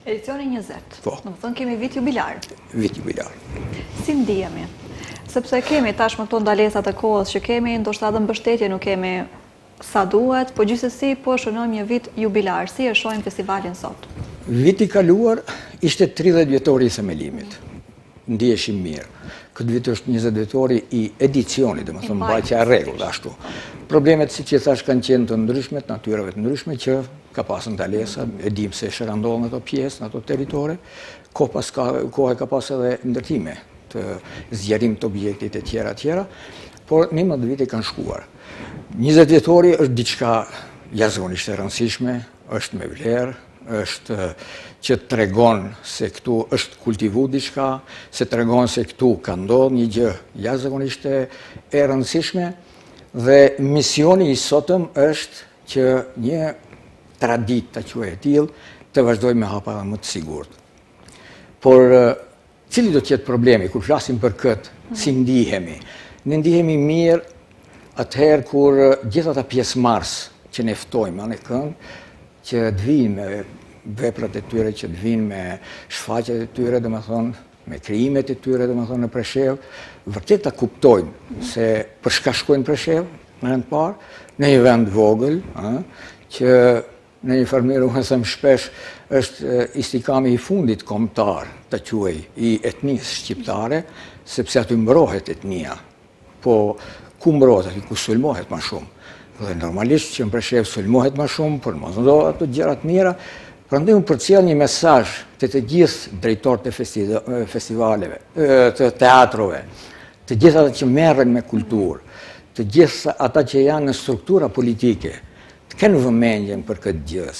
Edicioni 20. Po. Në më thënë kemi vit jubilar. Vit jubilar. Si ndihemi? Sepse kemi tashmë këto ndalesat e kohës që kemi, ndoshta edhe mbështetje nuk kemi sa duhet, po gjithsesi po shënojmë një vit jubilar. Si e shohim festivalin sot? Viti kaluar ishte 30 vjetori i themelimit. Ndiheshim mirë. Këtë vit është 20 vjetori i edicionit, dhe më thëmë mbajtja e rregull, ashtu. Problemet, si që thash, kanë qenë të ndryshme, të natyrave të ndryshme, që ka pasën ndalesa, e dim se shërandolë në ato pjesë, në ato teritore, kohë ka pasë edhe ndërtime të zgjerim të objektit e tjera, por 11 vite kanë shkuar. 20 vjetori është diçka jashtëzakonisht e rëndësishme, është me vlerë, është që tregon se këtu është kultivu diçka, se tregon se këtu ka ndodhur një gjë jashtëzakonisht e rëndësishme, dhe misioni i sotëm është që një traditë të quajë e tillë të vazhdojmë me hapa më të sigurt. Por cili do të jetë problemi kur flasim për këtë, si ndihemi? Ne ndihemi mirë atëherë kur gjithë ata pjesëmarrës që ne ftojmë anë kënd, që të vinë me veprat e tyre, që të vinë me shfaqjet e tyre, domethënë me krijimet e tyre, domethënë në Preshevë, vërtet ta kuptojnë se për çka shkojnë në Preshevë, më në parë, në një vend vogël, që në një farë mënyrë unë them shpesh është istikami i fundit kombëtar, ta quaj, i etnisë shqiptare, sepse aty mbrohet etnia. Po ku mbrohet aty ku sulmohet më shumë? Dhe normalisht që në Preshevë sulmohet më shumë, por mos ndodhen ato gjërat mira. Prandaj unë përcjell një mesazh të gjithë drejtorët e festivaleve, të teatrove, të gjithë ata që merren me kulturë, të gjithë ata që janë në struktura politike, të kenë vëmendjen për këtë gjë.